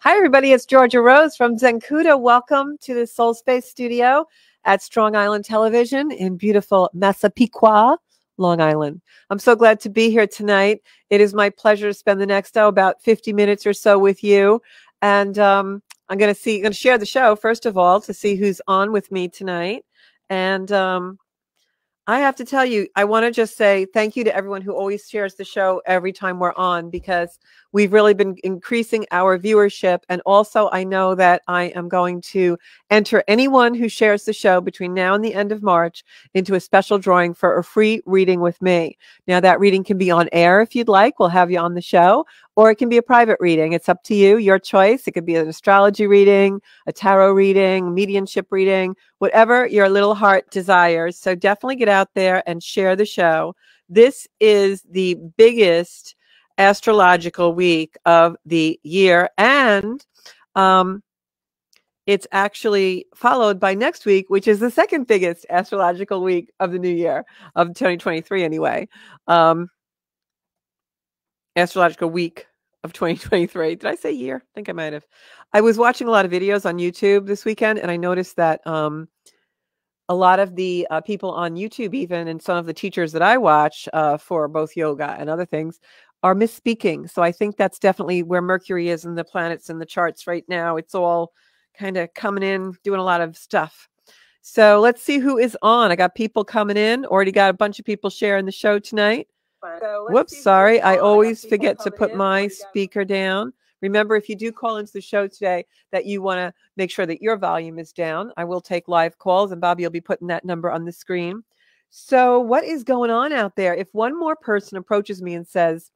Hi, everybody. It's Georgia Rose from Zencuda. Welcome to the Soul Space Studio at Strong Island Television in beautiful Massapequa, Long Island. I'm so glad to be here tonight. It is my pleasure to spend the next about 50 minutes or so with you. And I'm going to share the show, first of all, to see who's on with me tonight. And I have to tell you, I want to just say thank you to everyone who always shares the show every time we're on, because we've really been increasing our viewership. And also, I know that I am going to enter anyone who shares the show between now and the end of March into a special drawing for a free reading with me. Now, that reading can be on air if you'd like. We'll have you on the show, or it can be a private reading. It's up to you, your choice. It could be an astrology reading, a tarot reading, mediumship reading, whatever your little heart desires. So definitely get out there and share the show. This is the biggest astrological week of the year, and it's actually followed by next week, which is the second biggest astrological week of the new year, of 2023 anyway. Astrological week of 2023. Did I say year? I think I might have. I was watching a lot of videos on YouTube this weekend, and I noticed that a lot of the people on YouTube, even, and some of the teachers that I watch for both yoga and other things, are misspeaking. So I think that's definitely where Mercury is in the planets and the charts right now. It's all kind of coming in, doing a lot of stuff. So let's see who is on. I got people coming in. Already got a bunch of people sharing the show tonight. Whoops, sorry. I always forget to put my speaker down. Remember, if you do call into the show today, that you want to make sure that your volume is down. I will take live calls, and Bobby will be putting that number on the screen. So what is going on out there? If one more person approaches me and says,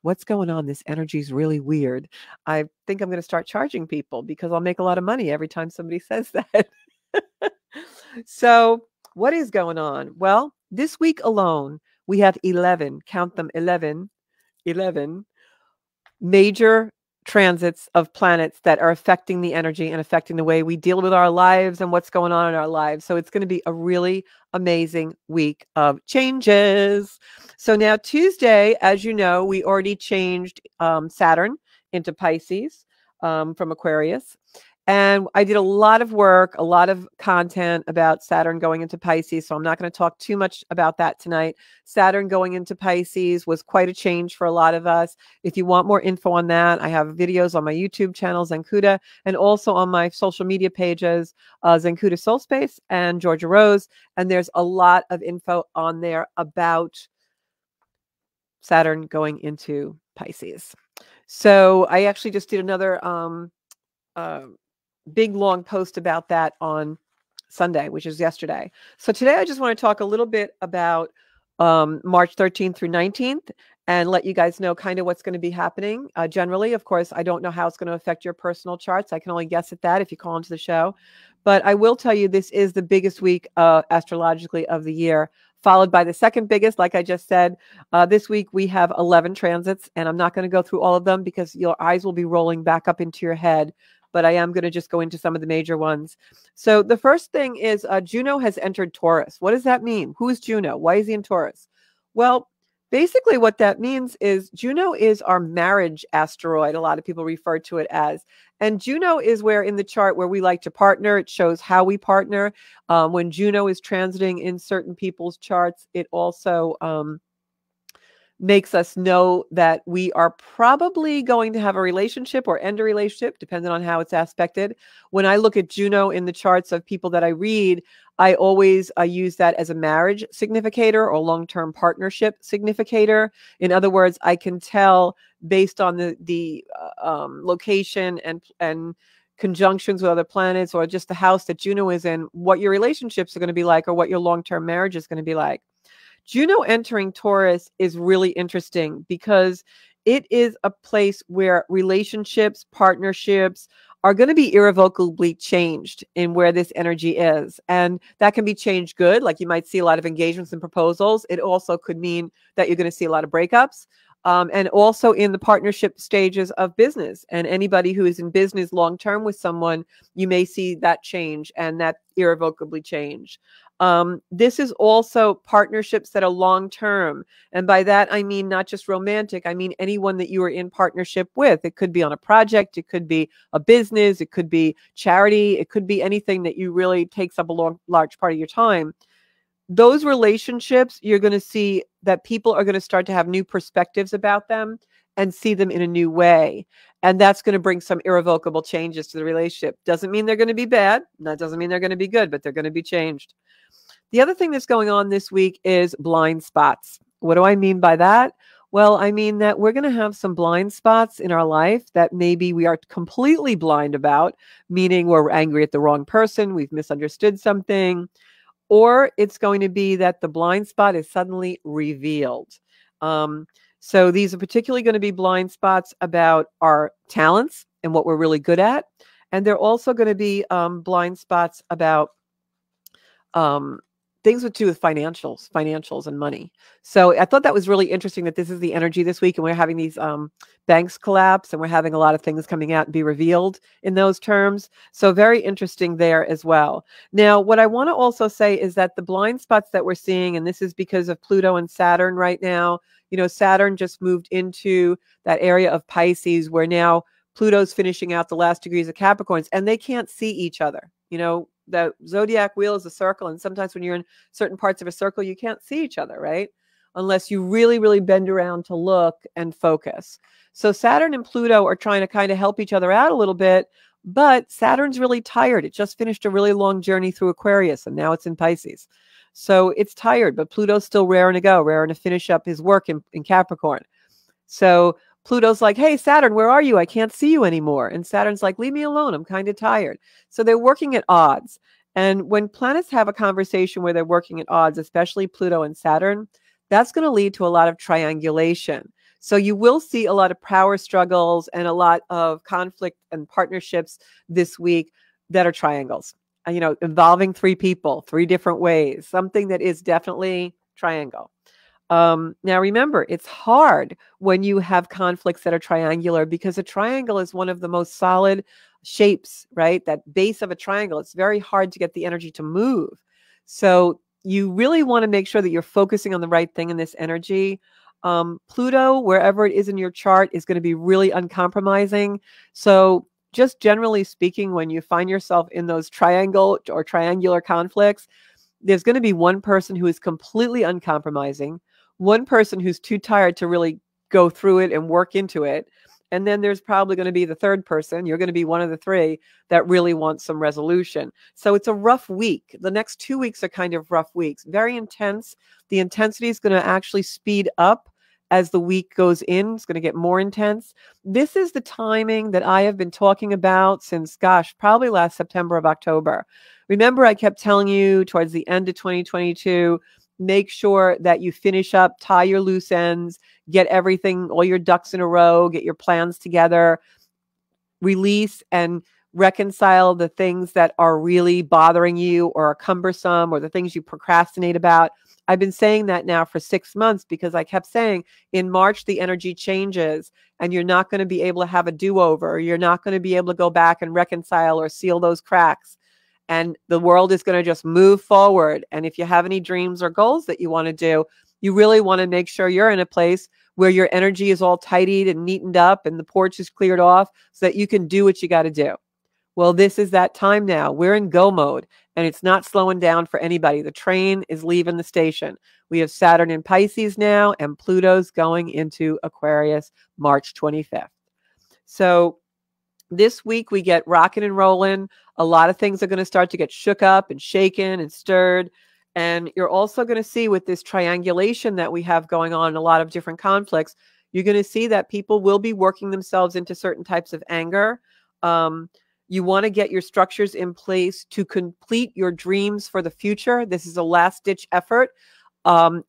what's going on? This energy is really weird, I think I'm going to start charging people, because I'll make a lot of money every time somebody says that. So what is going on? Well, this week alone, we have 11, count them, 11 major transits of planets that are affecting the energy and affecting the way we deal with our lives and what's going on in our lives. So it's going to be a really amazing week of changes. So now Tuesday, as you know, we already changed Saturn into Pisces from Aquarius. And I did a lot of work, a lot of content about Saturn going into Pisces. So I'm not going to talk too much about that tonight. Saturn going into Pisces was quite a change for a lot of us. If you want more info on that, I have videos on my YouTube channel, Zencuda, and also on my social media pages, Zencuda Soul Space and Georgia Rose. And there's a lot of info on there about Saturn going into Pisces. So I actually just did another big long post about that on Sunday, which is yesterday. So today I just want to talk a little bit about March 13th through 19th and let you guys know kind of what's going to be happening. Generally, of course, I don't know how it's going to affect your personal charts. I can only guess at that if you call into the show. But I will tell you, this is the biggest week astrologically of the year, followed by the second biggest. Like I just said, this week we have 11 transits, and I'm not going to go through all of them because your eyes will be rolling back up into your head. But I am going to just go into some of the major ones. So the first thing is Juno has entered Taurus. What does that mean? Who is Juno? Why is he in Taurus? Well, basically what that means is Juno is our marriage asteroid. A lot of people refer to it as. And Juno is where in the chart where we like to partner. It shows how we partner. When Juno is transiting in certain people's charts, it also makes us know that we are probably going to have a relationship or end a relationship, depending on how it's aspected. When I look at Juno in the charts of people that I read, I always use that as a marriage significator or long-term partnership significator. In other words, I can tell based on the location and conjunctions with other planets, or just the house that Juno is in, what your relationships are going to be like, or what your long-term marriage is going to be like. Juno entering Taurus is really interesting because it is a place where relationships, partnerships are going to be irrevocably changed in where this energy is. And that can be changed good. Like you might see a lot of engagements and proposals. It also could mean that you're going to see a lot of breakups. And also in the partnership stages of business. And anybody who is in business long-term with someone, you may see that change and that irrevocably change. This is also partnerships that are long-term. And by that, I mean not just romantic. I mean anyone that you are in partnership with. It could be on a project. It could be a business. It could be charity. It could be anything that you really takes up a large part of your time. Those relationships, you're going to see that people are going to start to have new perspectives about them and see them in a new way. And that's going to bring some irrevocable changes to the relationship. Doesn't mean they're going to be bad. That doesn't mean they're going to be good, but they're going to be changed. The other thing that's going on this week is blind spots. What do I mean by that? Well, I mean that we're going to have some blind spots in our life that maybe we are completely blind about, meaning we're angry at the wrong person, we've misunderstood something, or it's going to be that the blind spot is suddenly revealed. So these are particularly going to be blind spots about our talents and what we're really good at. And they're also going to be blind spots about things to do with financials and money. So I thought that was really interesting that this is the energy this week, and we're having these banks collapse, and we're having a lot of things coming out and be revealed in those terms. So very interesting there as well. Now, what I want to also say is that the blind spots that we're seeing, and this is because of Pluto and Saturn right now, you know, Saturn just moved into that area of Pisces where now Pluto's finishing out the last degrees of Capricorns, and they can't see each other. You know, the zodiac wheel is a circle, and sometimes when you're in certain parts of a circle, you can't see each other, right? Unless you really, really bend around to look and focus. So Saturn and Pluto are trying to kind of help each other out a little bit, but Saturn's really tired. It just finished a really long journey through Aquarius, and now it's in Pisces. So it's tired, but Pluto's still raring to go, raring to finish up his work in Capricorn. So Pluto's like, hey, Saturn, where are you? I can't see you anymore. And Saturn's like, leave me alone. I'm kind of tired. So they're working at odds. And when planets have a conversation where they're working at odds, especially Pluto and Saturn, that's going to lead to a lot of triangulation. So you will see a lot of power struggles and a lot of conflict and partnerships this week that are triangles, you know, involving three people, three different ways, something that is definitely triangle. Now, remember, it's hard when you have conflicts that are triangular because a triangle is one of the most solid shapes, right? That base of a triangle, it's very hard to get the energy to move. So you really want to make sure that you're focusing on the right thing in this energy. Pluto, wherever it is in your chart, is going to be really uncompromising. So just generally speaking, when you find yourself in those triangle or triangular conflicts, there's going to be one person who is completely uncompromising, one person who's too tired to really go through it and work into it. And then there's probably going to be the third person. You're going to be one of the three that really wants some resolution. So it's a rough week. The next 2 weeks are kind of rough weeks, very intense. The intensity is going to actually speed up as the week goes in. It's going to get more intense. This is the timing that I have been talking about since, gosh, probably last September of October. Remember, I kept telling you towards the end of 2022, make sure that you finish up, tie your loose ends, get everything, all your ducks in a row, get your plans together, release and reconcile the things that are really bothering you or are cumbersome or the things you procrastinate about. I've been saying that now for 6 months because I kept saying in March, the energy changes and you're not going to be able to have a do-over. You're not going to be able to go back and reconcile or seal those cracks. And the world is going to just move forward. And if you have any dreams or goals that you want to do, you really want to make sure you're in a place where your energy is all tidied and neatened up and the porch is cleared off so that you can do what you got to do. Well, this is that time now. We're in go mode and it's not slowing down for anybody. The train is leaving the station. We have Saturn in Pisces now and Pluto's going into Aquarius March 25th. So this week we get rocking and rolling. A lot of things are going to start to get shook up and shaken and stirred. And you're also going to see with this triangulation that we have going on, a lot of different conflicts, you're going to see that people will be working themselves into certain types of anger. You want to get your structures in place to complete your dreams for the future. This is a last-ditch effort.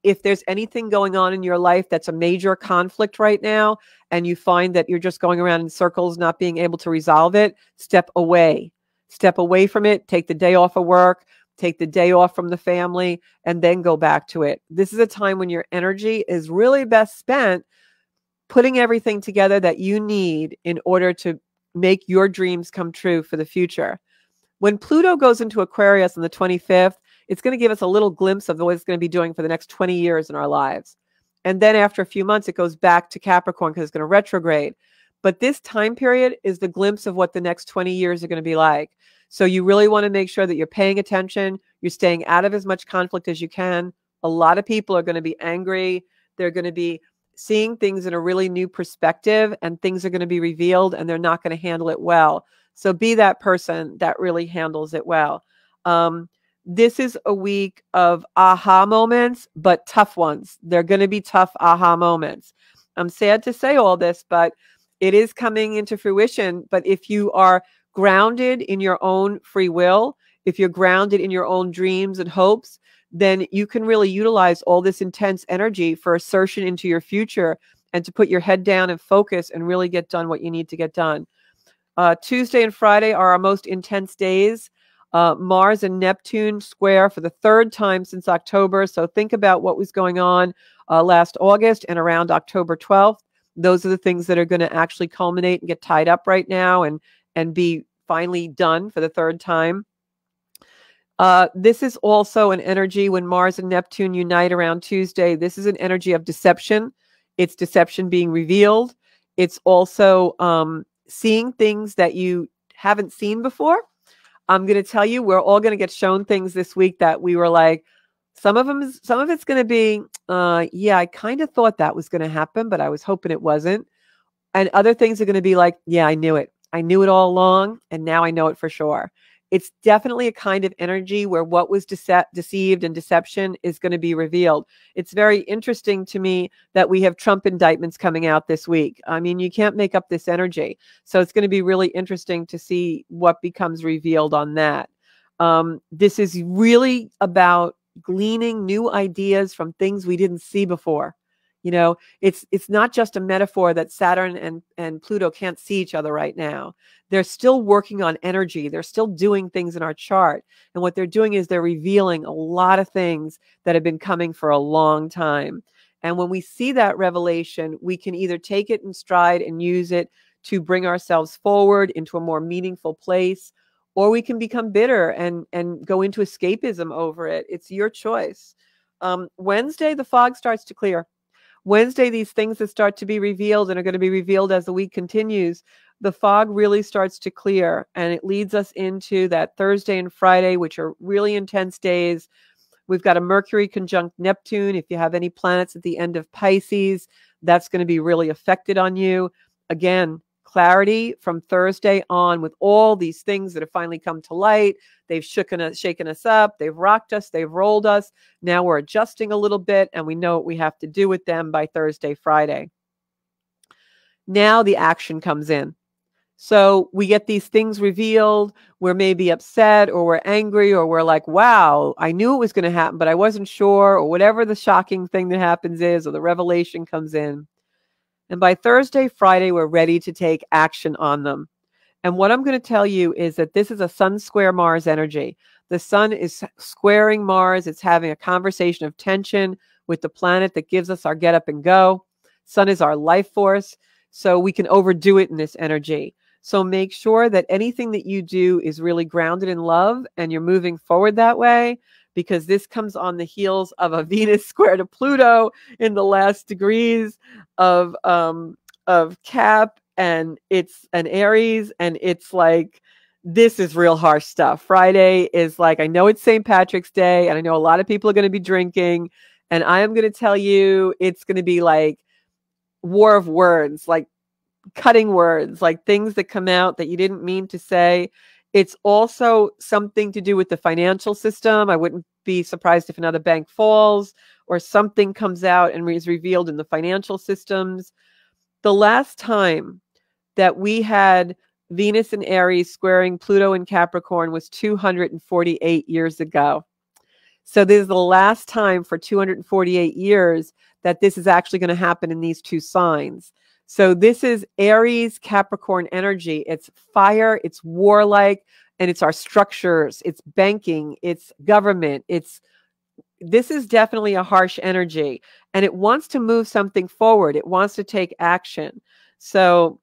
If there's anything going on in your life that's a major conflict right now, and you find that you're just going around in circles, not being able to resolve it, step away. Step away from it. Take the day off of work. Take the day off from the family, and then go back to it. This is a time when your energy is really best spent putting everything together that you need in order to make your dreams come true for the future. When Pluto goes into Aquarius on the 25th, It's going to give us a little glimpse of what it's going to be doing for the next 20 years in our lives. And then after a few months, it goes back to Capricorn because it's going to retrograde. But this time period is the glimpse of what the next 20 years are going to be like. So you really want to make sure that you're paying attention. You're staying out of as much conflict as you can. A lot of people are going to be angry. They're going to be seeing things in a really new perspective, and things are going to be revealed, and they're not going to handle it well. So be that person that really handles it well. This is a week of aha moments, but tough ones. They're going to be tough aha moments. I'm sad to say all this, but it is coming into fruition. But if you are grounded in your own free will, if you're grounded in your own dreams and hopes, then you can really utilize all this intense energy for assertion into your future and to put your head down and focus and really get done what you need to get done. Tuesday and Friday are our most intense days. Mars and Neptune square for the third time since October. So think about what was going on last August and around October 12th. Those are the things that are going to actually culminate and get tied up right now and be finally done for the third time. This is also an energy when Mars and Neptune unite around Tuesday. This is an energy of deception. It's deception being revealed. It's also seeing things that you haven't seen before. I'm going to tell you, we're all going to get shown things this week that we were like, some of it's going to be, yeah, I kind of thought that was going to happen, but I was hoping it wasn't. And other things are going to be like, yeah, I knew it. I knew it all along, and now I know it for sure. It's definitely a kind of energy where what was deceived and deception is going to be revealed. It's very interesting to me that we have Trump indictments coming out this week. I mean, you can't make up this energy. So it's going to be really interesting to see what becomes revealed on that. This is really about gleaning new ideas from things we didn't see before. You know, it's not just a metaphor that Saturn and Pluto can't see each other right now. They're still working on energy. They're still doing things in our chart. And what they're doing is they're revealing a lot of things that have been coming for a long time. And when we see that revelation, we can either take it in stride and use it to bring ourselves forward into a more meaningful place, or we can become bitter and go into escapism over it. It's your choice. Wednesday, the fog starts to clear. Wednesday, these things that start to be revealed and are going to be revealed as the week continues, the fog really starts to clear, and it leads us into that Thursday and Friday, which are really intense days. We've got a Mercury conjunct Neptune. If you have any planets at the end of Pisces, that's going to be really affected on you. Again, clarity from Thursday on with all these things that have finally come to light. They've shaken us up. They've rocked us. They've rolled us. Now we're adjusting a little bit, and we know what we have to do with them by Thursday, Friday. Now the action comes in. So we get these things revealed. We're maybe upset, or we're angry, or we're like, wow, I knew it was going to happen, but I wasn't sure, or whatever the shocking thing that happens is, or the revelation comes in. And by Thursday, Friday, we're ready to take action on them. And what I'm going to tell you is that this is a Sun square Mars energy. The Sun is squaring Mars. It's having a conversation of tension with the planet that gives us our get up and go. Sun is our life force, so we can overdo it in this energy. So make sure that anything that you do is really grounded in love, and you're moving forward that way, because this comes on the heels of a Venus square to Pluto in the last degrees of Cap, and it's an Aries, and it's like, this is real harsh stuff. Friday is like, I know it's St. Patrick's Day, and I know a lot of people are going to be drinking, and I am going to tell you, it's going to be like war of words, like cutting words, like things that come out that you didn't mean to say. It's also something to do with the financial system. I wouldn't be surprised if another bank falls or something comes out and is revealed in the financial systems. The last time that we had Venus and Aries squaring Pluto and Capricorn was 248 years ago. So this is the last time for 248 years that this is actually going to happen in these two signs. So this is Aries Capricorn energy. It's fire, it's warlike, and it's our structures, it's banking, it's government. This is definitely a harsh energy, and it wants to move something forward. It wants to take action. So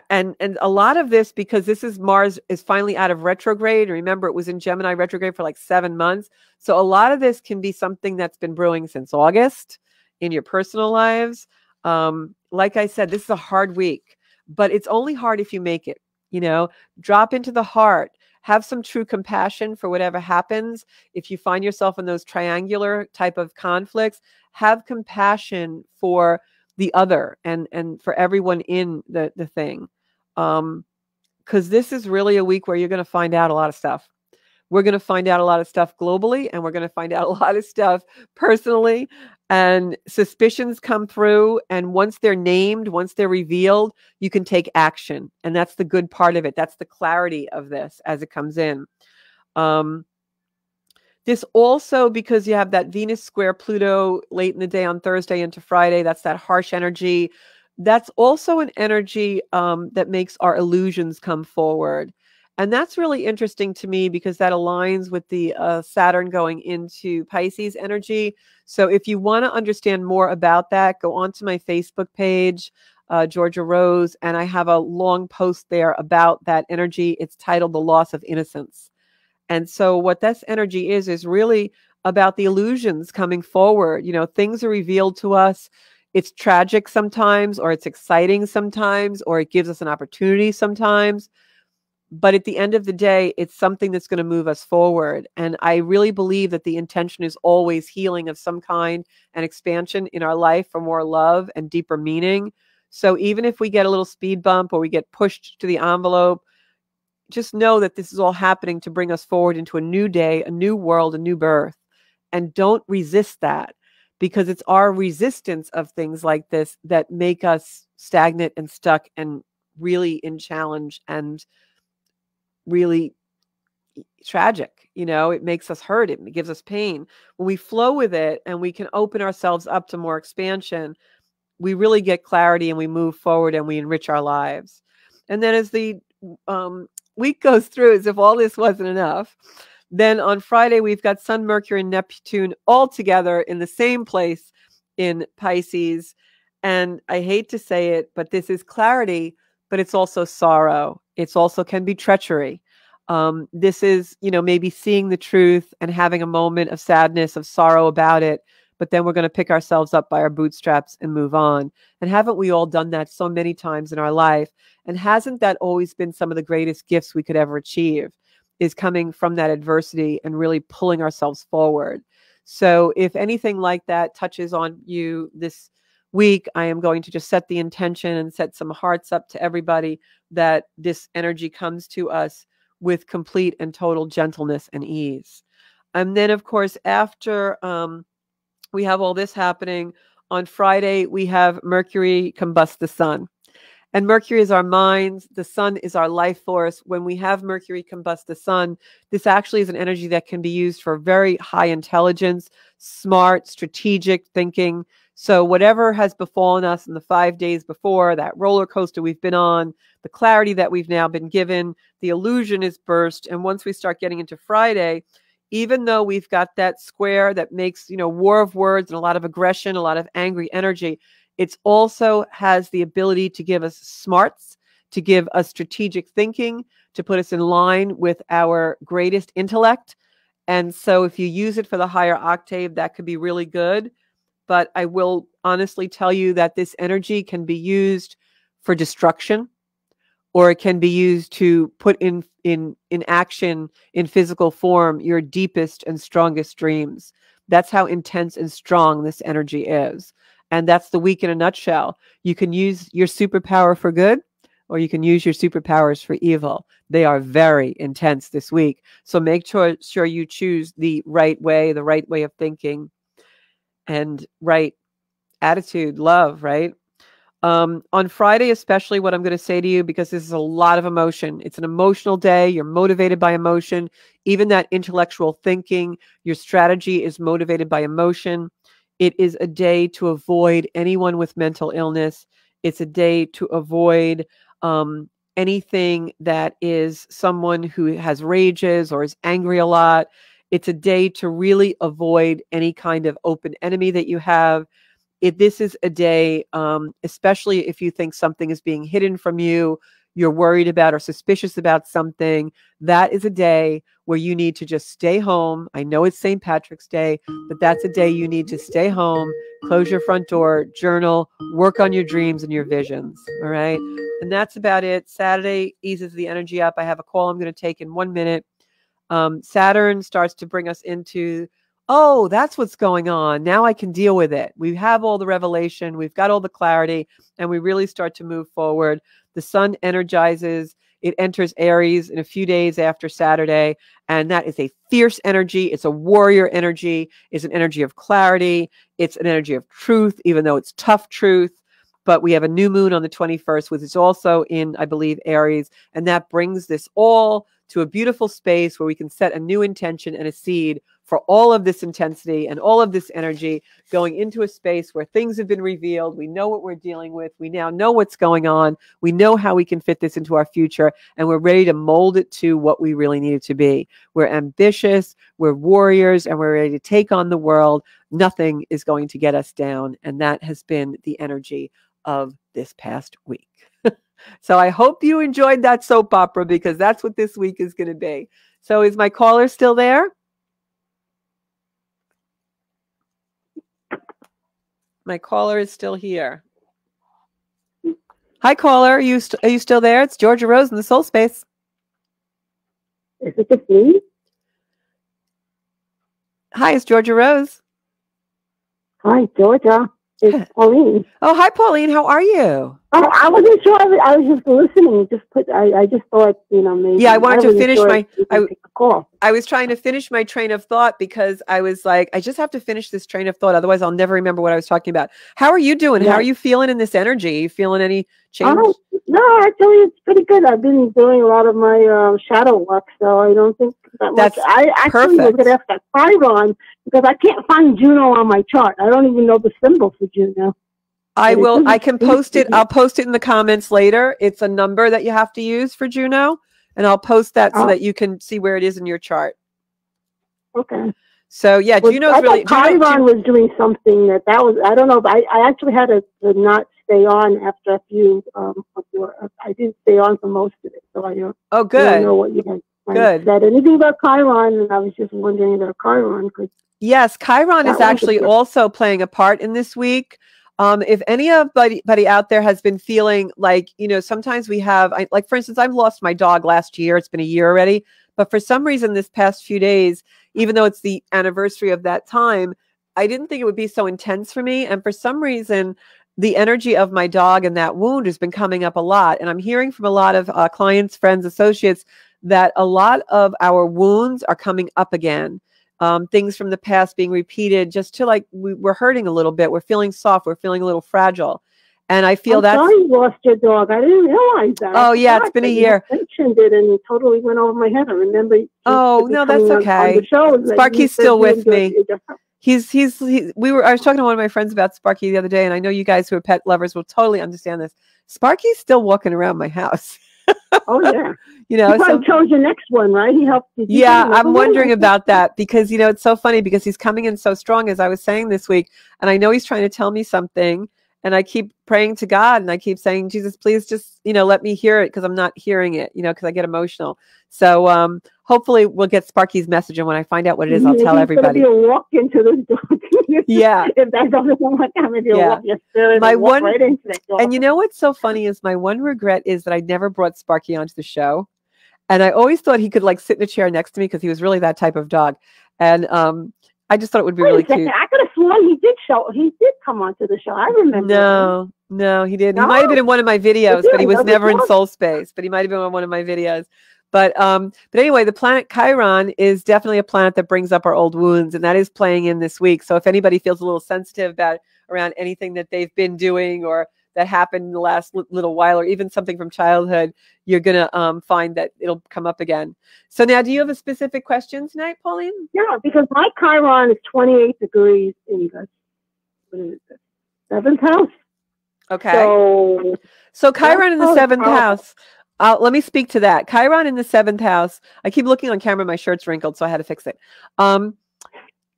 And a lot of this, because this is Mars is finally out of retrograde. Remember, it was in Gemini retrograde for like 7 months. So a lot of this can be something that's been brewing since August in your personal lives. Like I said, this is a hard week, but it's only hard if you make it. You know, drop into the heart, have some true compassion for whatever happens. If you find yourself in those triangular type of conflicts, have compassion for the other and for everyone in the thing, because this is really a week where you're going to find out a lot of stuff. We're going to find out a lot of stuff globally, and we're going to find out a lot of stuff personally, and suspicions come through, and once they're named, once they're revealed, you can take action, and that's the good part of it. That's the clarity of this as it comes in. This also, because you have that Venus square Pluto late in the day on Thursday into Friday, that's that harsh energy. That's also an energy that makes our illusions come forward. And that's really interesting to me because that aligns with the Saturn going into Pisces energy. So if you want to understand more about that, go onto my Facebook page, Georgia Rose, and I have a long post there about that energy. It's titled The Loss of Innocence. And so what this energy is really about the illusions coming forward. You know, things are revealed to us. It's tragic sometimes, or it's exciting sometimes, or it gives us an opportunity sometimes. But at the end of the day, it's something that's going to move us forward. And I really believe that the intention is always healing of some kind and expansion in our life for more love and deeper meaning. So even if we get a little speed bump or we get pushed to the envelope, just know that this is all happening to bring us forward into a new day, a new world, a new birth. And don't resist that, because it's our resistance of things like this that make us stagnant and stuck and really in challenge and really tragic. You know, it makes us hurt. It gives us pain. When we flow with it and we can open ourselves up to more expansion, we really get clarity and we move forward and we enrich our lives. And then as the week goes through, as if all this wasn't enough, then on Friday, we've got Sun, Mercury, and Neptune all together in the same place in Pisces. And I hate to say it, but this is clarity, but it's also sorrow. It's also can be treachery. This is, you know, maybe seeing the truth and having a moment of sadness, of sorrow about it, but then we're going to pick ourselves up by our bootstraps and move on. And haven't we all done that so many times in our life? And hasn't that always been some of the greatest gifts we could ever achieve, is coming from that adversity and really pulling ourselves forward? So if anything like that touches on you this week, I am going to just set the intention and set some hearts up to everybody that this energy comes to us with complete and total gentleness and ease. And then, of course, after we have all this happening, on Friday, we have Mercury combust the sun. And Mercury is our minds. The sun is our life force. When we have Mercury combust the sun, this actually is an energy that can be used for very high intelligence, smart, strategic thinking. So whatever has befallen us in the 5 days before, that roller coaster we've been on, the clarity that we've now been given, the illusion is burst. And once we start getting into Friday, even though we've got that square that makes, you know, war of words and a lot of aggression, a lot of angry energy, it also has the ability to give us smarts, to give us strategic thinking, to put us in line with our greatest intellect. And so if you use it for the higher octave, that could be really good. But I will honestly tell you that this energy can be used for destruction, or it can be used to put in action in physical form your deepest and strongest dreams. That's how intense and strong this energy is. And that's the week in a nutshell. You can use your superpower for good, or you can use your superpowers for evil. They are very intense this week. So make sure you choose the right way of thinking, and right attitude, love, right? On Friday, especially, what I'm going to say to you, because this is a lot of emotion. It's an emotional day. You're motivated by emotion. Even that intellectual thinking, your strategy is motivated by emotion. It is a day to avoid anyone with mental illness. It's a day to avoid anything that is someone who has rages or is angry a lot. It's a day to really avoid any kind of open enemy that you have. This is a day, especially if you think something is being hidden from you, you're worried about or suspicious about something, that is a day where you need to just stay home. I know it's St. Patrick's Day, but that's a day you need to stay home, close your front door, journal, work on your dreams and your visions. All right. And that's about it. Saturday eases the energy up. I have a call I'm going to take in 1 minute. Saturn starts to bring us into, oh, that's what's going on. Now I can deal with it. We have all the revelation. We've got all the clarity, and we really start to move forward. The sun energizes. It enters Aries in a few days after Saturday, and that is a fierce energy. It's a warrior energy. It's an energy of clarity. It's an energy of truth, even though it's tough truth. But we have a new moon on the 21st, which is also in, I believe, Aries, and that brings this all to a beautiful space where we can set a new intention and a seed for all of this intensity and all of this energy, going into a space where things have been revealed. We know what we're dealing with. We now know what's going on. We know how we can fit this into our future, and we're ready to mold it to what we really need it to be. We're ambitious, we're warriors, and we're ready to take on the world. Nothing is going to get us down, and that has been the energy of this past week. So I hope you enjoyed that soap opera, because that's what this week is going to be. So is my caller still there? My caller is still here. Hi, caller. Are you still there? It's Georgia Rose in the Soul Space. Is it just me? Hi, it's Georgia Rose. Hi, Georgia. It's Pauline. Oh, hi, Pauline. How are you? Oh, I wasn't sure. I was just listening. I just thought, maybe. Yeah, I wanted to finish call. I was trying to finish my train of thought, because I was like, I just have to finish this train of thought. Otherwise, I'll never remember what I was talking about. How are you doing? Yeah. How are you feeling in this energy? Are you feeling any change? No, actually, it's pretty good. I've been doing a lot of my shadow work, so I don't think that much. I actually was going to ask that Chiron, because I can't find Juno on my chart. I don't even know the symbol for Juno. I can post it. I'll post it in the comments later. It's a number that you have to use for Juno, and I'll post that so that you can see where it is in your chart. Okay. So yeah, Juno's really. Chiron was doing something that was. I don't know. But I actually had to not stay on after a few. I didn't stay on for most of it, so I don't. Oh, good. I don't know what you had said anything about Chiron, and I was just wondering about Chiron. Yes, Chiron is actually also playing a part in this week. If anybody out there has been feeling like, sometimes we have, like, for instance, I've lost my dog last year. It's been a year already. But for some reason, this past few days, even though it's the anniversary of that time, I didn't think it would be so intense for me. And for some reason, the energy of my dog and that wound has been coming up a lot. And I'm hearing from a lot of clients, friends, associates, that a lot of our wounds are coming up again. Things from the past being repeated, just to we're hurting a little bit. We're feeling soft. We're feeling a little fragile. And I feel that you lost your dog. I didn't realize that. Oh, yeah, it's been a year. You mentioned it, and it totally went over my head. I remember. Oh, no, that's okay. Sparky's still with me. I was talking to one of my friends about Sparky the other day, and I know you guys who are pet lovers will totally understand this. Sparky's still walking around my house. Oh, yeah. You know, he probably chose your next one, right? He helped you. Yeah, I'm wondering about that, because, it's so funny, because he's coming in so strong, as I was saying this week, and I know he's trying to tell me something, and I keep praying to God, and I keep saying, Jesus, please just, let me hear it, because I'm not hearing it, because I get emotional. So hopefully we'll get Sparky's message, and when I find out what it is, I'll tell everybody. It's going to be a walk into the door. Yeah. If that doesn't want to come, if you walk your spirit, walk right into that door. And what's so funny is my one regret is that I never brought Sparky onto the show. And I always thought he could sit in a chair next to me, because he was really that type of dog. And I just thought it would be really cute. I could have sworn he did come onto the show. I remember. No, he didn't. No? He might have been in one of my videos, but he was never in Soul Space. But he might have been on one of my videos. But anyway, the planet Chiron is definitely a planet that brings up our old wounds, and that is playing in this week. So if anybody feels a little sensitive around anything that they've been doing or that happened in the last little while, or even something from childhood, you're going to find that it'll come up again. So now, do you have a specific question tonight, Pauline? Yeah, because my Chiron is 28 degrees in the 7th house. Okay. So Chiron in the 7th house. Let me speak to that. Chiron in the 7th house. I keep looking on camera. My shirt's wrinkled, so I had to fix it.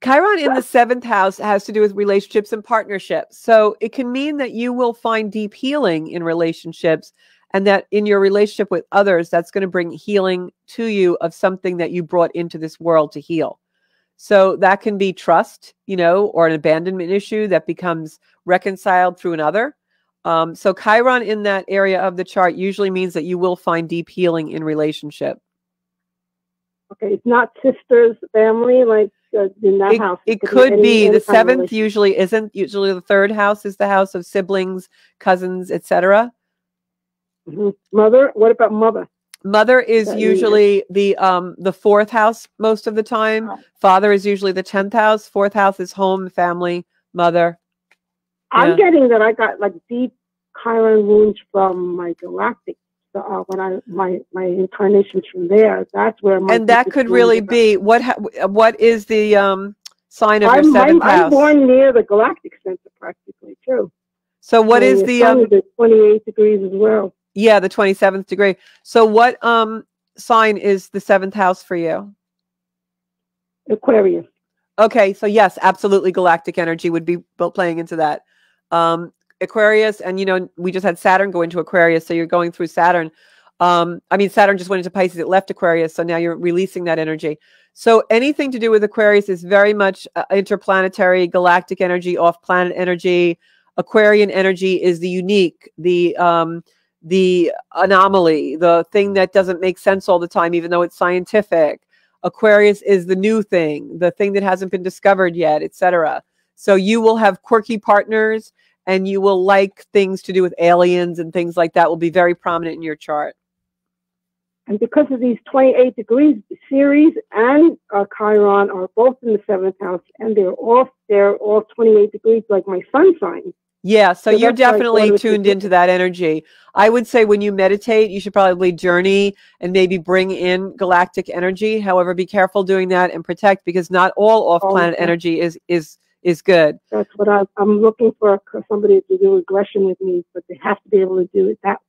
Chiron in the 7th house has to do with relationships and partnerships. So it can mean that you will find deep healing in relationships, and that in your relationship with others, that's going to bring healing to you of something that you brought into this world to heal. So that can be trust, or an abandonment issue that becomes reconciled through another. So Chiron in that area of the chart usually means that you will find deep healing in relationship. Okay, it's not sisters, family, like in that house. It could be. The 7th usually isn't. Usually the 3rd house is the house of siblings, cousins, etc. Mother? What about mother? Mother is usually the 4th house most of the time. Father is usually the 10th house. 4th house is home, family, mother. I'm getting that I got like deep Chiron wounds from my galactic. When my incarnations from there, that's where my and that could really be what is the sign of your 7th house? I'm born near the galactic center practically too. So what is the 28 degrees as well? Yeah, the 27th degree. So what sign is the 7th house for you? Aquarius. Okay, so yes, absolutely, galactic energy would be playing into that. Aquarius, and we just had Saturn go into Aquarius, so you're going through Saturn. Saturn just went into Pisces, it left Aquarius, so now you're releasing that energy. So anything to do with Aquarius is very much interplanetary, galactic energy, off-planet energy. Aquarian energy is the unique, the anomaly, the thing that doesn't make sense all the time, even though it's scientific. Aquarius is the new thing, the thing that hasn't been discovered yet, etc. So you will have quirky partners, and you will like things to do with aliens and things like that will be very prominent in your chart. And because of these 28 degrees, Ceres and Chiron are both in the 7th house, and they're all 28 degrees, like my sun sign. Yeah, so you're definitely tuned into that energy. I would say when you meditate, you should probably journey and maybe bring in galactic energy. However, be careful doing that and protect, because not all off-planet energy is good. That's what I'm looking for, somebody to do aggression with me, but they have to be able to do it that.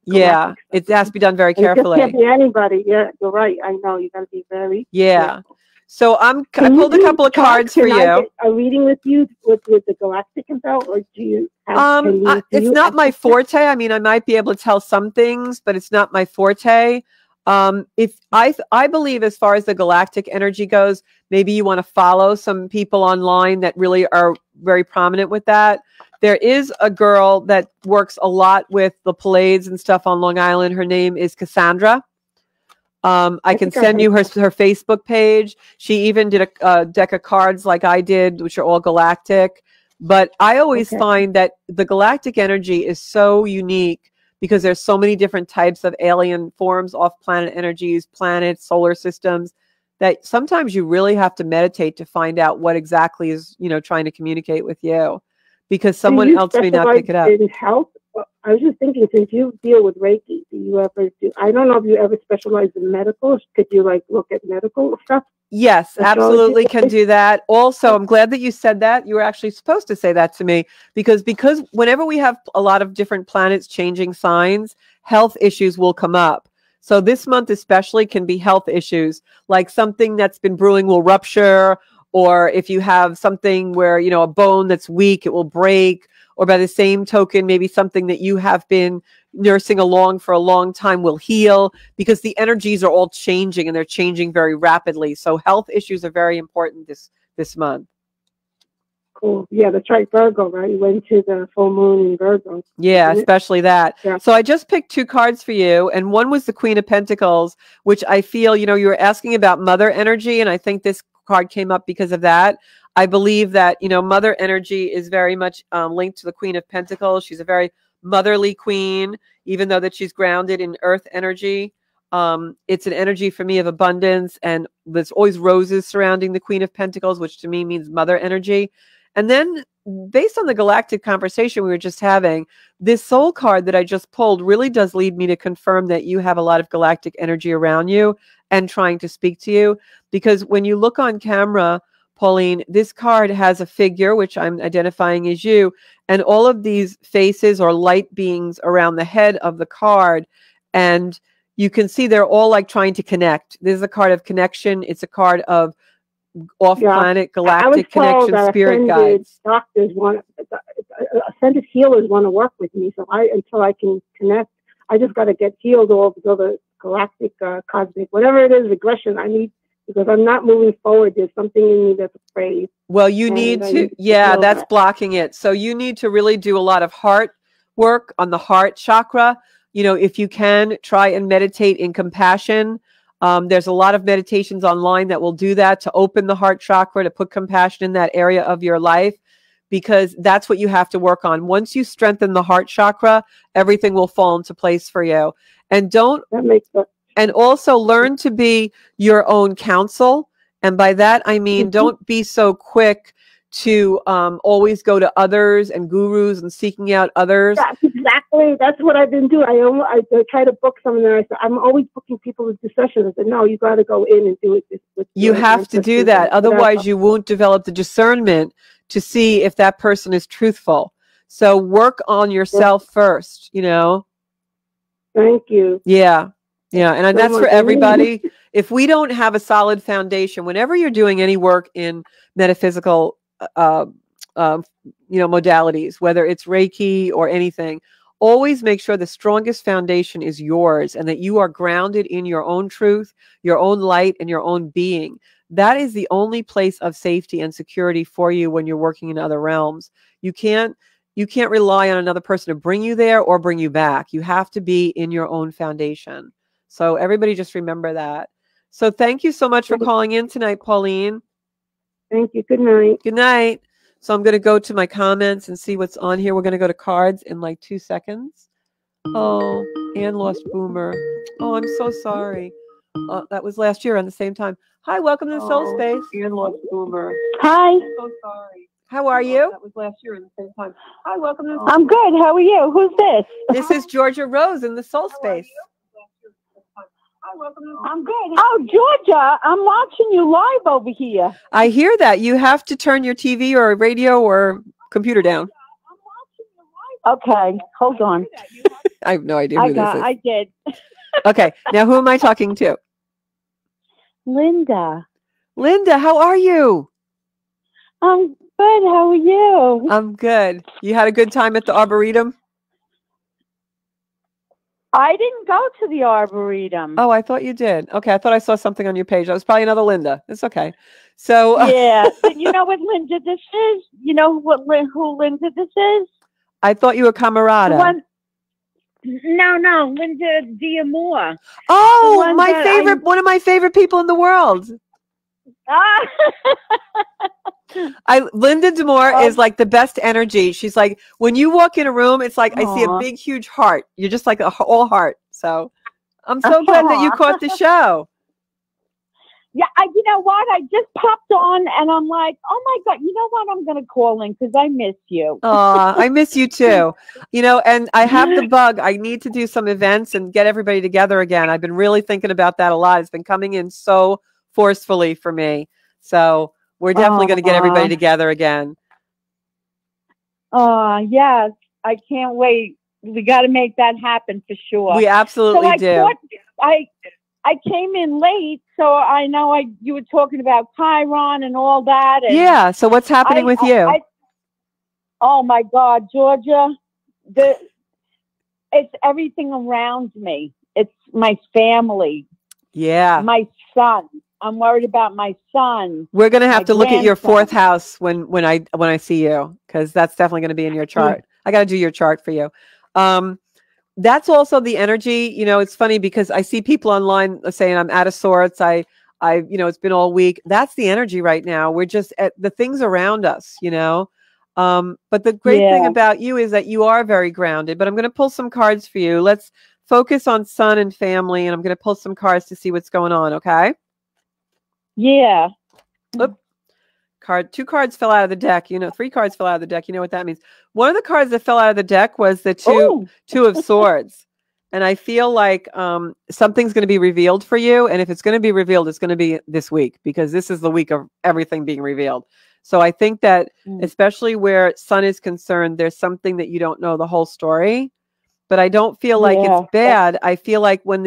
Yeah, it has to be done very carefully. It just can't be anybody. Yeah, you're right. I know you got to be very careful. So I pulled a couple of cards for you. I get a reading with you with the galactic info, or do you have? It's not my forte. I might be able to tell some things, but it's not my forte. If I believe, as far as the galactic energy goes, maybe you want to follow some people online that really are very prominent with that. There is a girl that works a lot with the Pleiades and stuff on Long Island. Her name is Cassandra. I can send you her Facebook page. She even did a deck of cards like I did, which are all galactic. But I always find that the galactic energy is so unique, because there's so many different types of alien forms, off-planet energies, planets, solar systems, that sometimes you really have to meditate to find out what exactly is, trying to communicate with you, because someone else may not pick it up. In health? Well, I was just thinking, since you deal with Reiki, do you ever do? I don't know if you ever specialize in medical. Could you look at medical stuff? Yes, absolutely can do that. Also, I'm glad that you said that. You were actually supposed to say that to me, because whenever we have a lot of different planets changing signs, health issues will come up. So this month especially can be health issues, like something that's been brewing will rupture, or if you have something where, a bone that's weak, it will break, or by the same token, maybe something that you have been nursing along for a long time will heal, because the energies are all changing, and they're changing very rapidly. So health issues are very important this month. Cool. Yeah, that's right. Virgo, right? You went to the full moon in Virgo. Yeah, especially that. Yeah. So I just picked 2 cards for you, and one was the Queen of Pentacles, which I feel, you were asking about mother energy, and I think this card came up because of that. I believe that, mother energy is very much linked to the Queen of Pentacles. She's a very motherly queen, even though that she's grounded in earth energy. It's an energy for me of abundance, and there's always roses surrounding the Queen of Pentacles, which to me means mother energy. And then based on the galactic conversation we were just having, this soul card that I just pulled really does lead me to confirm that you have a lot of galactic energy around you and trying to speak to you. Because when you look on camera, Pauline, this card has a figure, which I'm identifying as you, and all of these faces or light beings around the head of the card. And you can see they're all like trying to connect. This is a card of connection. It's a card of off-planet galactic connection spirit guides. Doctors ascended healers want to work with me. So until I can connect, I just got to get healed all the galactic, cosmic, whatever it is, regression I need, because I'm not moving forward. There's something in me that's afraid. Well, you need to, that's blocking it. So you need to really do a lot of heart work on the heart chakra. You know, if you can, try and meditate in compassion. There's a lot of meditations online that will do that, to open the heart chakra, to put compassion in that area of your life, because that's what you have to work on. Once you strengthen the heart chakra, everything will fall into place for you. And that makes sense. And also learn to be your own counsel. And by that, I mean, don't be so quick to always go to others and gurus and seeking out others. Exactly. That's what I've been doing. I try to book someone there. I'm always booking people with sessions. I said, no, you got to go in and do it. You have to do that. Otherwise, you won't develop the discernment to see if that person is truthful. So work on yourself first, you know. Thank you. Yeah. Yeah. And that's for everybody. If we don't have a solid foundation, whenever you're doing any work in metaphysical modalities, whether it's Reiki or anything, always make sure the strongest foundation is yours, and that you are grounded in your own truth, your own light, and your own being. That is the only place of safety and security for you when you're working in other realms. You can't rely on another person to bring you there or bring you back. You have to be in your own foundation. So everybody just remember that. So thank you so much for calling in tonight, Pauline. Thank you. Good night. Good night. So I'm going to go to my comments and see what's on here. We're going to go to cards in like 2 seconds. Oh, Anne lost Boomer. Oh, I'm so sorry. That was last year on the same time. Hi, welcome to the Soul Space. Anne lost Boomer. Hi. I'm so sorry. How are you? That was last year at the same time. Hi, welcome to the I'm good. How are you? Who's this? This is Georgia Rose in the Soul Space. I'm good. Oh, Georgia, I'm watching you live over here. I hear that. You have to turn your TV or radio or computer down. Okay, hold on. I have no idea who this is. I did. Okay, now who am I talking to? Linda. Linda, how are you? I'm good. How are you? I'm good. You had a good time at the Arboretum? I didn't go to the Arboretum. Oh, I thought you did. Okay, I thought I saw something on your page. That was probably another Linda. It's okay. So yeah, but you know what Linda this is? You know who Linda this is? I thought you were Camarada. No, Linda D'Amour. Oh, my favorite, one of my favorite people in the world. Linda D'Amour is like the best energy. She's like, when you walk in a room, it's like I see a big, huge heart. You're just like all heart. So I'm so glad that you caught the show. Yeah, you know what? I just popped on and I'm like, oh my God, you know what? I'm going to call in because I miss you. I miss you too. You know, and I have the bug. I need to do some events and get everybody together again. I've been really thinking about that a lot. It's been coming in so forcefully for me. So we're definitely going to get everybody together again. Yes. I can't wait. We got to make that happen for sure. We absolutely do. I came in late, so I know you were talking about Chiron and all that. And yeah. So what's happening with you? Oh my God, Georgia! It's everything around me. It's my family. Yeah. My son. I'm worried about my son. We're going to have to look at your 4th house when I see you, because that's definitely going to be in your chart. I got to do your chart for you. That's also the energy. You know, it's funny because I see people online saying I'm out of sorts. It's been all week. That's the energy right now. We're just at the things around us, you know. But the great thing about you is that you are very grounded. But I'm going to pull some cards for you. Let's focus on son and family, and I'm going to pull some cards to see what's going on. Okay. Yeah. Oop. 2 cards fell out of the deck. 3 cards fell out of the deck. You know what that means. One of the cards that fell out of the deck was the two of swords. And I feel like something's going to be revealed for you. And if it's going to be revealed, it's going to be this week, because this is the week of everything being revealed. So I think that especially where son is concerned, there's something that you don't know the whole story. But I don't feel like it's bad. I feel like when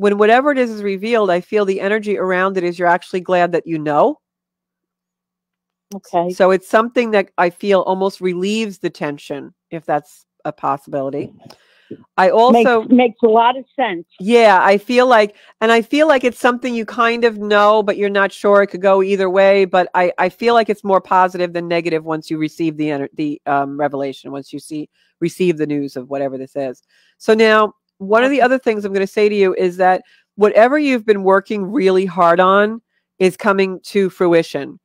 when whatever it is revealed, I feel the energy around it is you're actually glad that you know. Okay. So it's something that I feel almost relieves the tension, if that's a possibility. I also makes a lot of sense. Yeah, I feel like it's something you kind of know, but you're not sure. It could go either way, but I feel like it's more positive than negative once you receive the revelation, once you receive the news of whatever this is. So now, one of the other things I'm going to say to you is that whatever you've been working really hard on is coming to fruition,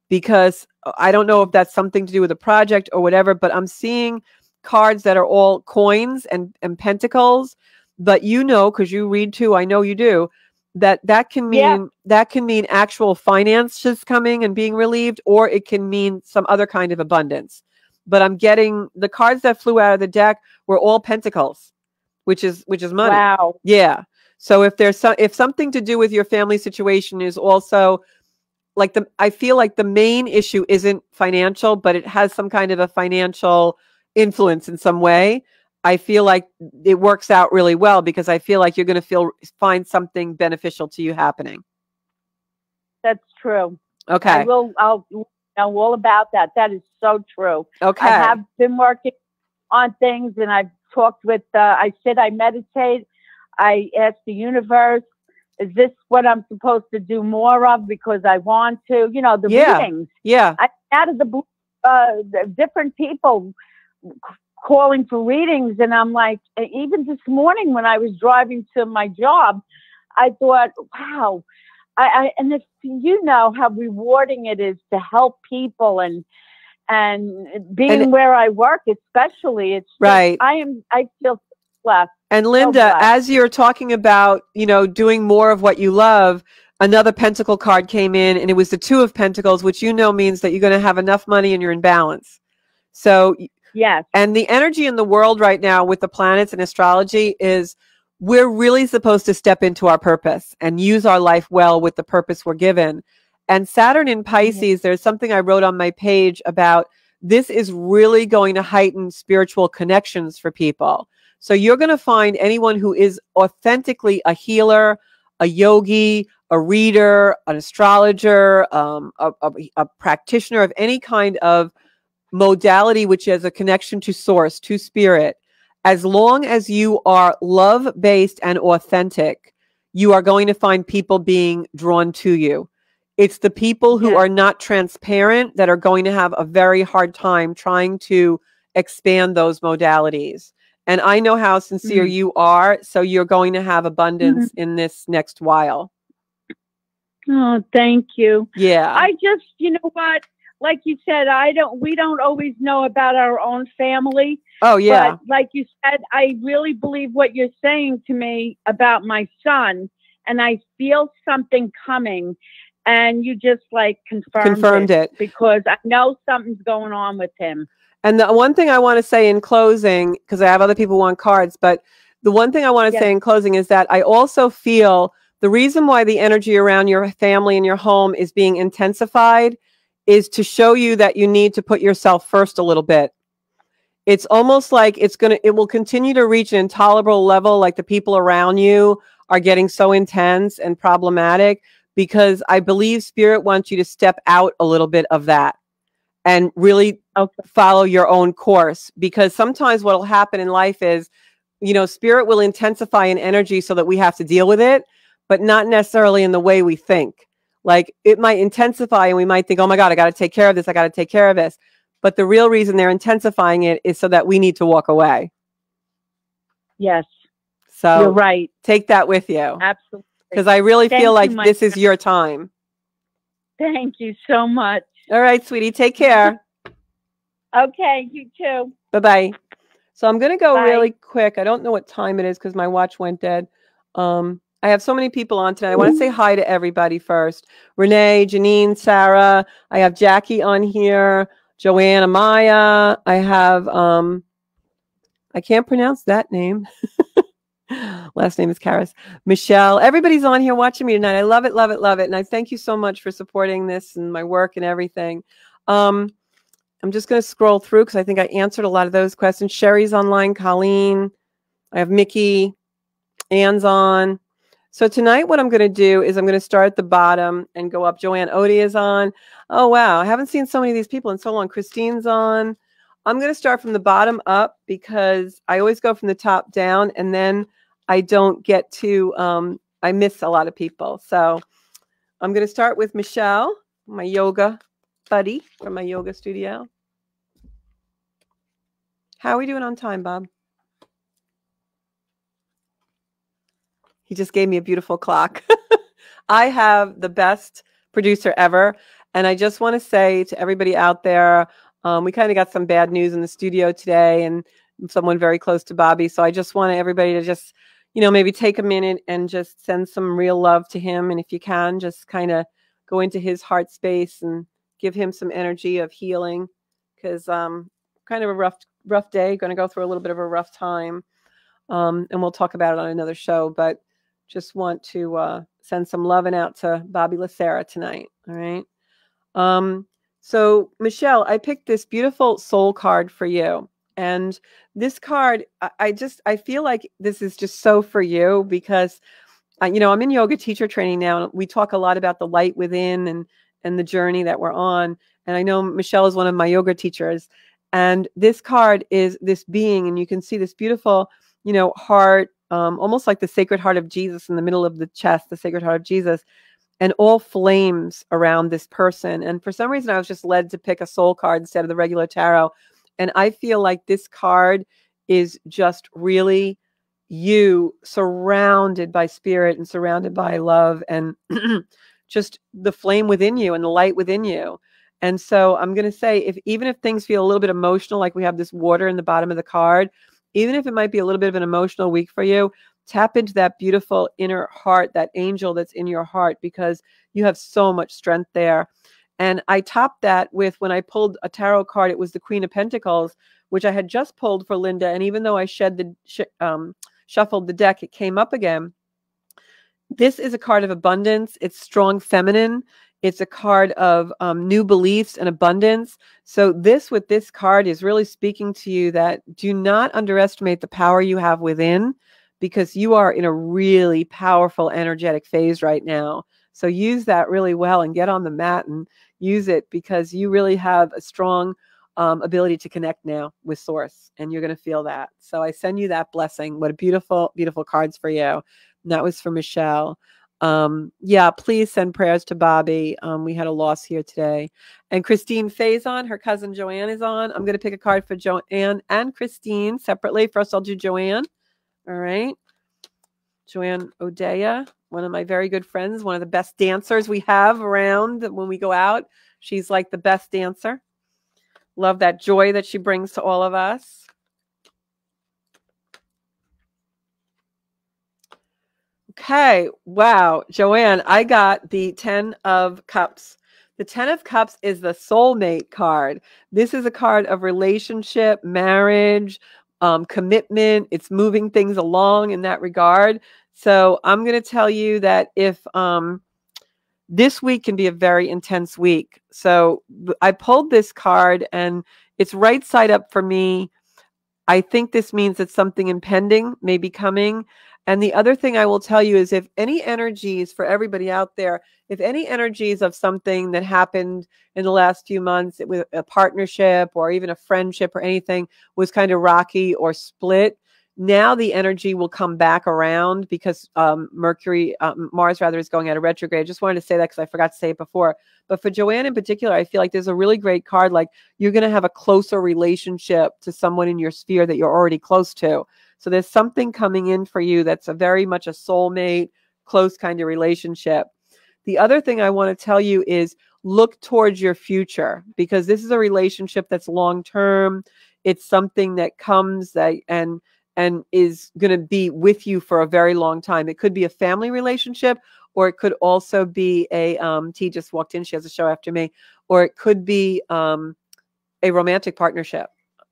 because I don't know if that's something to do with a project or whatever, but I'm seeing cards that are all coins and pentacles. But because you read too, I know you do, that can mean actual finances coming and being relieved, or it can mean some other kind of abundance. But I'm getting the cards that flew out of the deck were all pentacles, which is money. Wow. Yeah. So if something to do with your family situation is also like I feel like the main issue isn't financial, but it has some kind of a financial influence in some way. I feel like it works out really well, because I feel like you're going to find something beneficial to you happening. That's true. Okay. I'll know all about that. That is so true. Okay. I have been working on things, and I've talked with, I meditate. I ask the universe, is this what I'm supposed to do more of? Because I want to, the readings. Yeah. I out of the different people calling for readings, and I'm like, even this morning when I was driving to my job, I thought, wow, and if how rewarding it is to help people and being where I work, especially, it's right. I feel blessed. And Linda, as you're talking about, doing more of what you love, another pentacle card came in, and it was the Two of Pentacles, which means that you're going to have enough money and you're in balance. So yes. And the energy in the world right now with the planets and astrology is we're really supposed to step into our purpose and use our life well with the purpose we're given. And Saturn in Pisces, there's something I wrote on my page about this is really going to heighten spiritual connections for people. So you're going to find anyone who is authentically a healer, a yogi, a reader, an astrologer, a practitioner of any kind of modality which has a connection to source, to spirit. As long as you are love-based and authentic, you are going to find people being drawn to you. It's the people who are not transparent that are going to have a very hard time trying to expand those modalities. And I know how sincere you are, so you're going to have abundance in this next while. Oh, thank you. Yeah. I just, what? Like you said, we don't always know about our own family. Oh, yeah. But like you said, I really believe what you're saying to me about my son, and I feel something coming, and you just confirmed it because I know something's going on with him. And the one thing I want to say in closing, because I have other people who want cards, but the one thing I want to say in closing is that I also feel the reason why the energy around your family and your home is being intensified is to show you that you need to put yourself first a little bit. It's almost like it will continue to reach an intolerable level, like the people around you are getting so intense and problematic, because I believe Spirit wants you to step out a little bit of that and really follow your own course. Because sometimes what will happen in life is, Spirit will intensify an energy so that we have to deal with it, but not necessarily in the way we think. Like it might intensify and we might think, oh my God, I got to take care of this. I got to take care of this. But the real reason they're intensifying it is so that we need to walk away. Yes. So you're right. Take that with you. Absolutely. Because I really feel like this is your time. Thank you so much. All right, sweetie. Take care. Okay. You too. Bye-bye. So I'm going to go really quick. I don't know what time it is because my watch went dead. I have so many people on tonight. I want to say hi to everybody first. Renee, Janine, Sarah. I have Jackie on here. Joanna, Maya. I have, I can't pronounce that name. Last name is Karis. Michelle. Everybody's on here watching me tonight. I love it, love it, love it. And I thank you so much for supporting this and my work and everything. I'm just going to scroll through because I think I answered a lot of those questions. Sherry's online. Colleen. I have Mickey. Anne's on. So tonight what I'm going to do is I'm going to start at the bottom and go up. Joanne Odie is on. Oh, wow. I haven't seen so many of these people in so long. Christine's on. I'm going to start from the bottom up because I always go from the top down, and then I don't get to, I miss a lot of people. So I'm going to start with Michelle, my yoga buddy from my yoga studio. How are we doing on time, Bob? He just gave me a beautiful clock. I have the best producer ever. And I just want to say to everybody out there, we kind of got some bad news in the studio today and someone very close to Bobby. So I just want everybody to just, maybe take a minute and just send some real love to him. And if you can, just kind of go into his heart space and give him some energy of healing, because kind of a rough day, going to go through a little bit of a rough time. And we'll talk about it on another show, but just want to send some loving out to Bobby Lacera tonight. All right. So Michelle, I picked this beautiful soul card for you. And this card, I feel like this is just so for you because, I'm in yoga teacher training now. And we talk a lot about the light within and the journey that we're on. And I know Michelle is one of my yoga teachers. And this card is this being, and you can see this beautiful, heart, almost like the Sacred Heart of Jesus in the middle of the chest, the Sacred Heart of Jesus, and all flames around this person. And for some reason, I was just led to pick a soul card instead of the regular tarot. And I feel like this card is just really you surrounded by spirit and surrounded by love and just the flame within you and the light within you. And so I'm going to say, even if things feel a little bit emotional, like we have this water in the bottom of the card, even if it might be a little bit of an emotional week for you, tap into that beautiful inner heart, that angel that's in your heart, because you have so much strength there. And I topped that with, when I pulled a tarot card, it was the Queen of Pentacles, which I had just pulled for Linda. And even though I shuffled the deck, it came up again. This is a card of abundance. It's strong feminine. It's a card of new beliefs and abundance. So with this card is really speaking to you that do not underestimate the power you have within, because you are in a really powerful energetic phase right now. So use that really well and get on the mat and use it, because you really have a strong ability to connect now with Source, and you're going to feel that. So I send you that blessing. What a beautiful, beautiful cards for you. And that was for Michelle. Yeah, please send prayers to Bobby. We had a loss here today. And Christine Faye's on. Her cousin Joanne is on. I'm going to pick a card for Joanne and Christine separately. First, I'll do Joanne. All right. Joanne Odea, one of my very good friends, one of the best dancers we have around when we go out. She's like the best dancer. Love that joy that she brings to all of us. Okay. Wow. Joanne, I got the 10 of Cups. The 10 of Cups is the soulmate card. This is a card of relationship, marriage, commitment. It's moving things along in that regard. So I'm going to tell you that if this week can be a very intense week. So I pulled this card and it's right side up for me. I think this means that something impending may be coming. And the other thing I will tell you is, if any energies for everybody out there, if any energies of something that happened in the last few months with a partnership or even a friendship or anything was kind of rocky or split, now the energy will come back around, because Mars is going out of retrograde. I just wanted to say that because I forgot to say it before. But for Joanne in particular, I feel like there's a really great card. Like, you're going to have a closer relationship to someone in your sphere that you're already close to. So there's something coming in for you that's a very much a soulmate, close kind of relationship. The other thing I want to tell you is look towards your future, because this is a relationship that's long-term. It's something that comes and is going to be with you for a very long time. It could be a family relationship, or it could also be T just walked in, she has a show after me, or it could be a romantic partnership.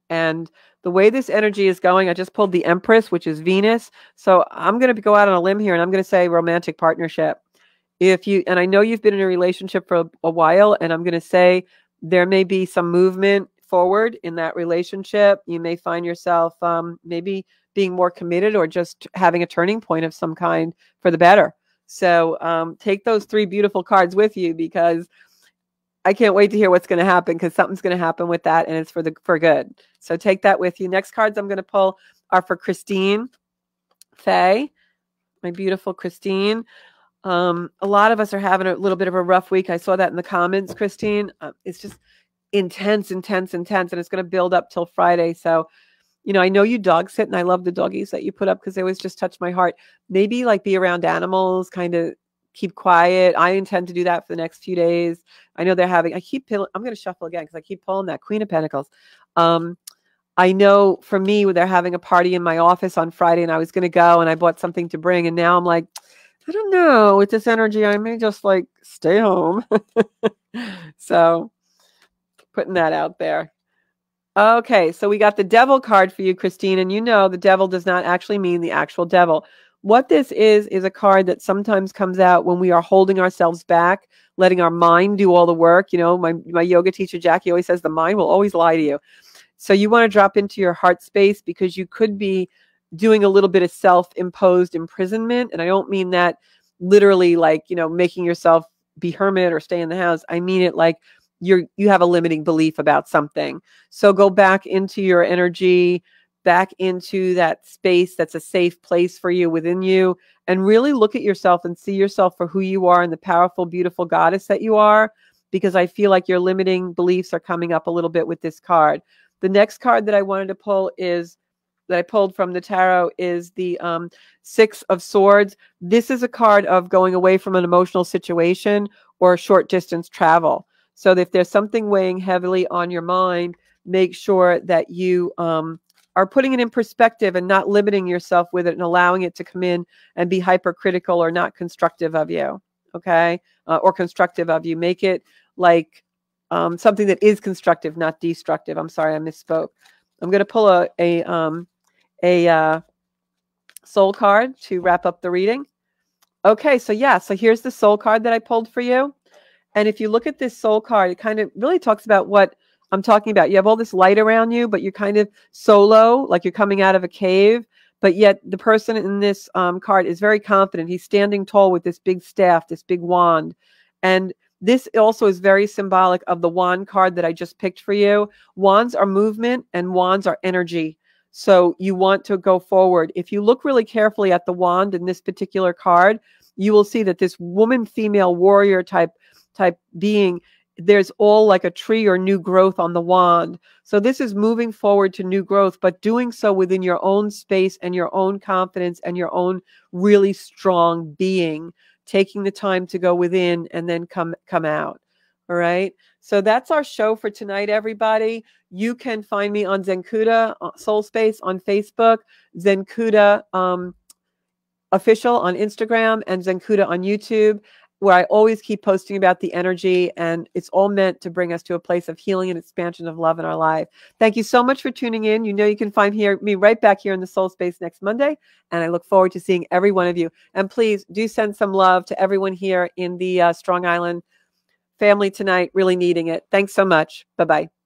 And the way this energy is going, I just pulled the Empress, which is Venus. So I'm going to go out on a limb here, and I'm going to say romantic partnership. And I know you've been in a relationship for a while, and I'm going to say there may be some movement forward in that relationship. You may find yourself maybe being more committed or just having a turning point of some kind for the better. So take those 3 beautiful cards with you, because I can't wait to hear what's going to happen, because something's going to happen with that, and it's for good. So take that with you. Next cards I'm going to pull are for Christine Faye, my beautiful Christine. A lot of us are having a little bit of a rough week. I saw that in the comments, Christine. It's just intense, and it's going to build up till Friday. So, I know you dog sit, and I love the doggies that you put up, because they always just touch my heart. Maybe like be around animals, kind of keep quiet. I intend to do that for the next few days. I know I'm going to shuffle again, because I keep pulling that Queen of Pentacles. I know for me, they're having a party in my office on Friday, and I was going to go, and I bought something to bring. And now I'm like, I don't know, with this energy, I may just like stay home. So putting that out there. Okay, so we got the devil card for you, Christine. And the devil does not actually mean the actual devil. What this is a card that sometimes comes out when we are holding ourselves back, letting our mind do all the work. My yoga teacher, Jackie, always says the mind will always lie to you. So you want to drop into your heart space, because you could be doing a little bit of self-imposed imprisonment. And I don't mean that literally like, making yourself be hermit or stay in the house. I mean it like you have a limiting belief about something. So go back into your energy, back into that space that's a safe place for you within you, and really look at yourself and see yourself for who you are and the powerful, beautiful goddess that you are, because I feel like your limiting beliefs are coming up a little bit with this card. The next card that I wanted to pull that I pulled from the tarot is the 6 of Swords. This is a card of going away from an emotional situation or short distance travel. So if there's something weighing heavily on your mind, make sure that you are putting it in perspective and not limiting yourself with it and allowing it to come in and be hypercritical or not constructive of you, okay? Or constructive of you. Make it like something that is constructive, not destructive. I'm sorry, I misspoke. I'm going to pull a soul card to wrap up the reading. Okay, so here's the soul card that I pulled for you. And if you look at this soul card, it kind of really talks about what I'm talking about. You have all this light around you, but you're kind of solo, like you're coming out of a cave. But yet the person in this card is very confident. He's standing tall with this big staff, this big wand. And this also is very symbolic of the wand card that I just picked for you. Wands are movement and wands are energy. So you want to go forward. If you look really carefully at the wand in this particular card, you will see that this woman, female warrior type being, there's all like a tree or new growth on the wand. So this is moving forward to new growth, but doing so within your own space and your own confidence and your own really strong being, taking the time to go within and then come out. All right. So that's our show for tonight, everybody. You can find me on Zenkuda Soul Space on Facebook, Zenkuda Official on Instagram, and Zenkuda on YouTube, where I always keep posting about the energy, and it's all meant to bring us to a place of healing and expansion of love in our life. Thank you so much for tuning in. You can find me right back here in the Soul Space next Monday, and I look forward to seeing every one of you. And please do send some love to everyone here in the Strong Island family tonight, really needing it. Thanks so much. Bye-bye.